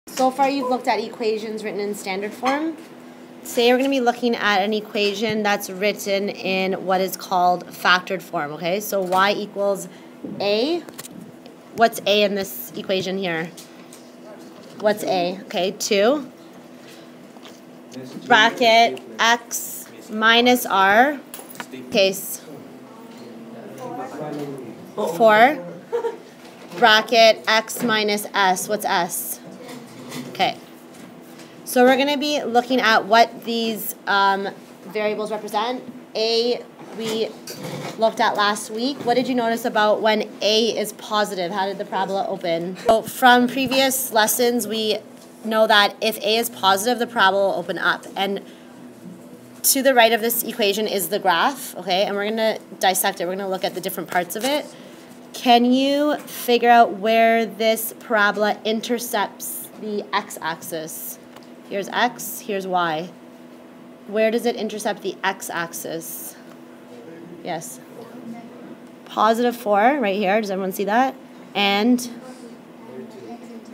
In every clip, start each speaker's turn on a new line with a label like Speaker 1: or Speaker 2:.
Speaker 1: So far you've looked at equations written in standard form. Today we're going to be looking at an equation that's written in what is called factored form, okay? So y equals a. What's a in this equation here? What's a? Okay, 2. Bracket x minus r, case 4. Bracket x minus s. What's s? Okay. So we're going to be looking at what these variables represent. A, we looked at last week. What did you notice about when A is positive? How did the parabola open? So from previous lessons, we know that if A is positive, the parabola will open up. And to the right of this equation is the graph, okay? And we're going to dissect it. We're going to look at the different parts of it. Can you figure out where this parabola intercepts the x-axis? Here's x, here's y. Where does it intercept the x-axis? Yes. Positive 4 right here. Does everyone see that? And,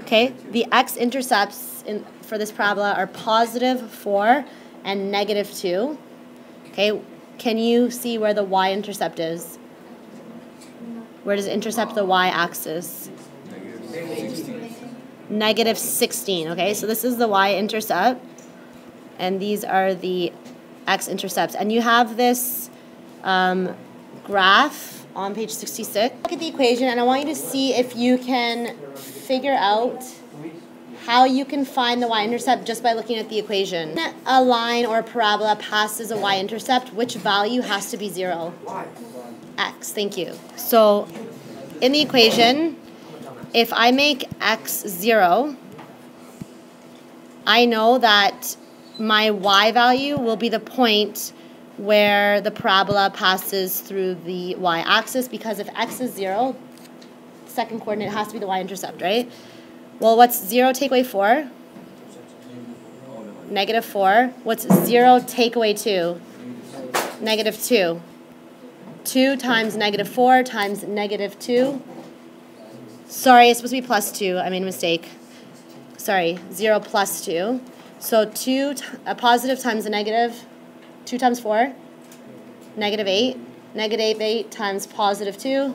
Speaker 1: okay, the x-intercepts for this parabola are positive 4 and negative 2. Okay, can you see where the y-intercept is? Where does it intercept the y-axis? Negative 16, okay? So this is the y-intercept, and these are the x-intercepts. And you have this graph on page 66. Look at the equation, and I want you to see if you can figure out how you can find the y-intercept just by looking at the equation. When a line or a parabola passes a y-intercept, which value has to be 0? X, thank you. So in the equation, if I make x 0, I know that my y value will be the point where the parabola passes through the y-axis, because if x is 0, the second coordinate has to be the y-intercept, right? Well, what's 0 take away 4? Negative 4. What's 0 take away 2? Negative 2. 2 times negative 4 times negative 2. Sorry, it's supposed to be plus 2. I made a mistake. Sorry, 0 plus 2. So a positive times a negative. 2 times 4. Negative 8. Negative 8 times positive 2.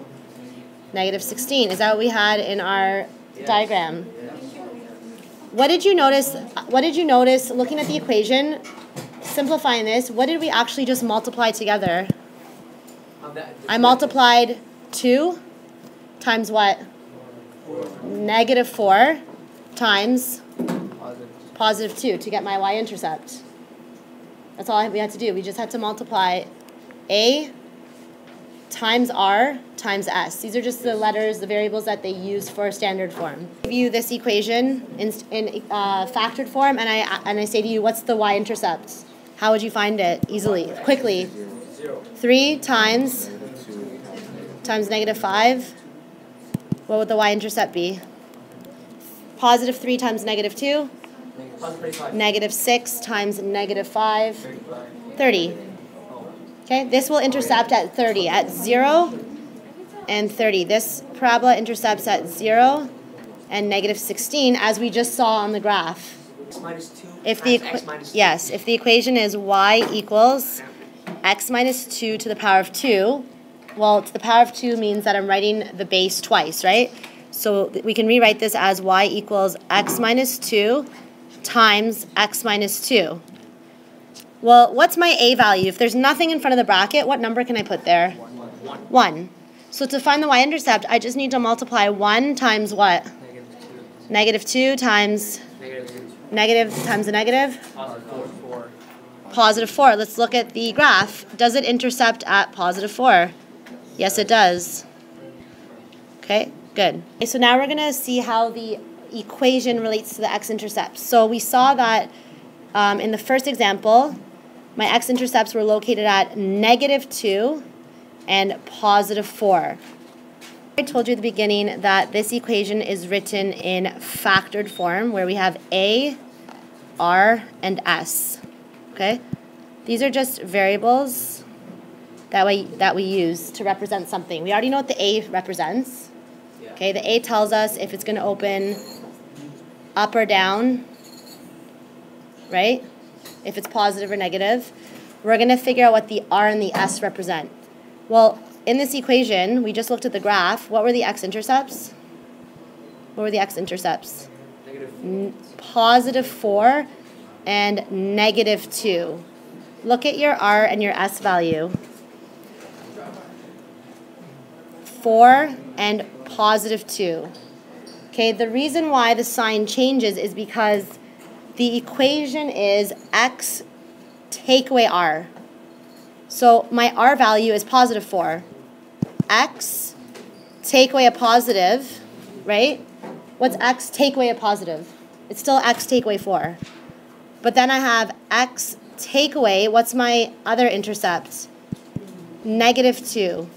Speaker 1: Negative 16. Is that what we had in our diagram? What did you notice? What did you notice looking at the equation? Simplifying this, what did we actually just multiply together? I multiplied 2 times what? Negative 4 times positive 2 to get my y-intercept. That's all we had to do. We just had to multiply A times R times S. These are just the letters, the variables that they use for standard form. I give you this equation in factored form, and I say to you, what's the y-intercept? How would you find it easily, quickly? 3 times negative 5. What would the y-intercept be? Positive 3 times negative 2. Negative 6 times negative 5. 30. Okay, this will intercept at 30, at 0 and 30. This parabola intercepts at 0 and negative 16, as we just saw on the graph. If the equation is y equals x minus 2 to the power of 2, well, to the power of 2 means that I'm writing the base twice, right? So we can rewrite this as y equals x minus 2 times x minus 2. Well, what's my a value? If there's nothing in front of the bracket, what number can I put there? 1. So to find the y-intercept, I just need to multiply 1 times what? Negative 2 times negative times a negative? Positive 4. Let's look at the graph. Does it intercept at positive 4? Yes, it does. Okay, good. Okay, so now we're going to see how the equation relates to the x-intercepts. So we saw that in the first example, my x-intercepts were located at negative 2 and positive 4. I told you at the beginning that this equation is written in factored form, where we have a, r, and s. Okay? These are just variables that we use to represent something. We already know what the A represents. Okay, the A tells us if it's going to open up or down, right? If it's positive or negative. We're going to figure out what the R and the S represent. Well, in this equation, we just looked at the graph. What were the x-intercepts? What were the x-intercepts? Positive 4 and negative 2. Look at your R and your S value. 4 and positive 2. Okay, the reason why the sign changes is because the equation is x take away R. So my R value is positive 4. X take away a positive, right? What's x take away a positive? It's still x take away 4. But then I have x take away, what's my other intercept? Negative 2.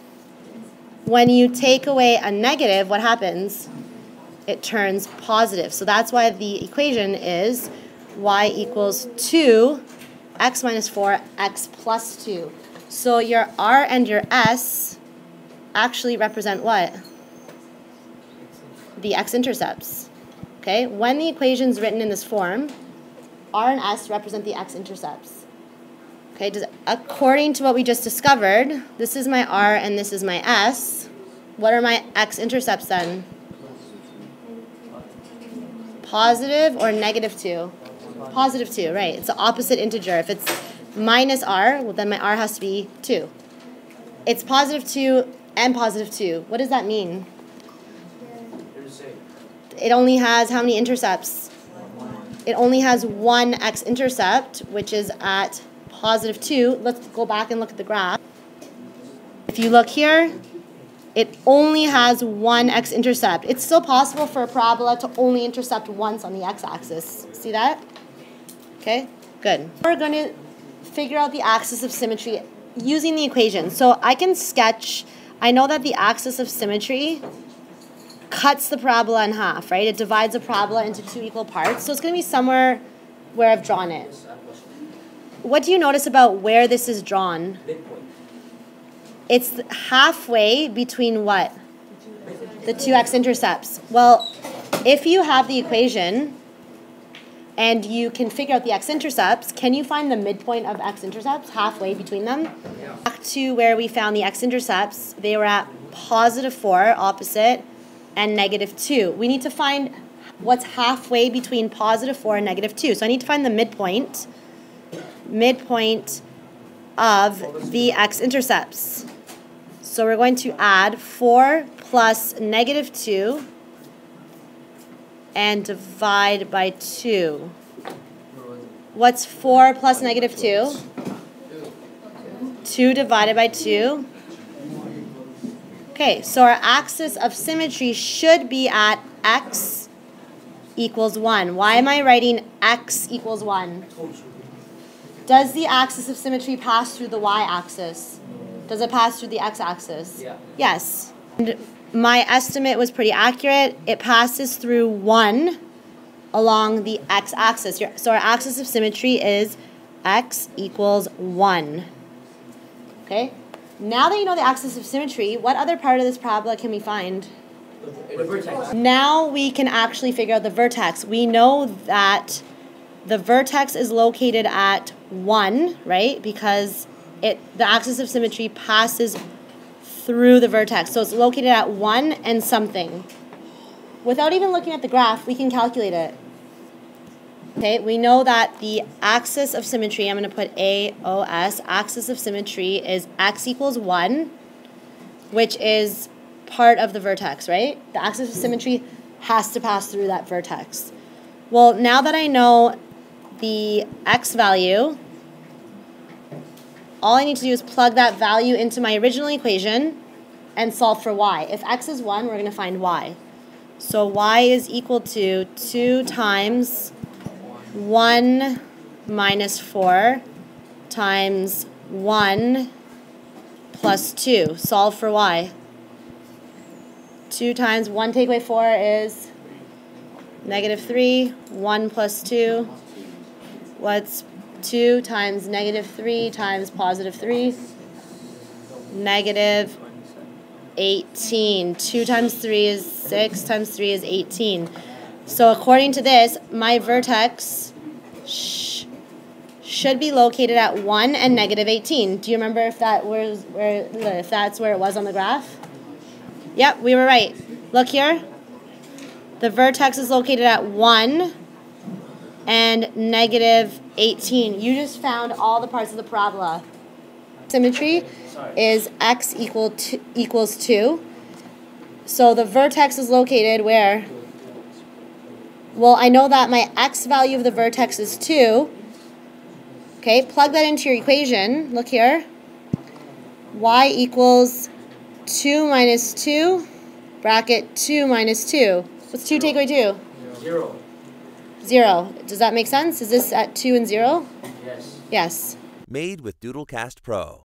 Speaker 1: When you take away a negative, what happens? It turns positive. So that's why the equation is y equals 2, x minus 4, x plus 2. So your R and your S actually represent what? The x-intercepts. Okay? When the equation is written in this form, R and S represent the x-intercepts. Okay? According to what we just discovered, this is my R and this is my S. What are my x-intercepts then? Positive or negative 2? Positive 2, right. It's the opposite integer. If it's minus R, well, then my R has to be 2. It's positive 2 and positive 2. What does that mean? It only has how many intercepts? It only has one x-intercept, which is at positive 2. Let's go back and look at the graph. If you look here, it only has one x-intercept. It's still possible for a parabola to only intercept once on the x-axis. See that? Okay, good. We're going to figure out the axis of symmetry using the equation. So I can sketch, I know that the axis of symmetry cuts the parabola in half, right? It divides the parabola into 2 equal parts. So it's going to be somewhere where I've drawn it. What do you notice about where this is drawn? It's halfway between what? The 2 x-intercepts. Well, if you have the equation and you can figure out the x-intercepts, can you find the midpoint of x-intercepts halfway between them? Yeah. Back to where we found the x-intercepts, they were at positive 4, opposite, and negative 2. We need to find what's halfway between positive 4 and negative 2. So I need to find the midpoint of the x-intercepts. So we're going to add 4 plus negative 2 and divide by 2. What's 4 plus negative 2? 2 divided by 2. Okay, so our axis of symmetry should be at x equals 1. Why am I writing x equals 1? Does the axis of symmetry pass through the y-axis? Does it pass through the x-axis? Yeah. Yes. And my estimate was pretty accurate. It passes through 1 along the x-axis. So our axis of symmetry is x equals 1. Okay? Now that you know the axis of symmetry, what other part of this parabola can we find? The vertex. Now we can actually figure out the vertex. We know that the vertex is located at 1, right? Because the axis of symmetry passes through the vertex. So it's located at 1 and something. Without even looking at the graph, we can calculate it. Okay, we know that the axis of symmetry, I'm going to put AOS, axis of symmetry is x equals 1, which is part of the vertex, right? The axis of symmetry has to pass through that vertex. Well, now that I know the x value, all I need to do is plug that value into my original equation and solve for y. If x is 1, we're going to find y. So y is equal to 2 times 1 minus 4 times 1 plus 2. Solve for y. 2 times 1 take away 4 is negative 3. 1 plus 2. What's 2 times negative 3 times positive 3? Negative 18. 2 times 3 is 6 times 3 is 18. So according to this, my vertex should be located at 1 and negative 18. Do you remember if that's where it was on the graph? Yep, we were right. Look here. The vertex is located at 1 and negative 18. You just found all the parts of the parabola. Symmetry is x equals 2. So the vertex is located where? Well, I know that my x value of the vertex is 2. Okay, plug that into your equation. Look here. Y equals 2 minus 2, bracket 2 minus 2. What's 2 take away 2?
Speaker 2: 0.
Speaker 1: 0. Does that make sense? Is this at 2 and 0?
Speaker 2: Yes.
Speaker 1: Yes.
Speaker 3: Made with Doodlecast Pro.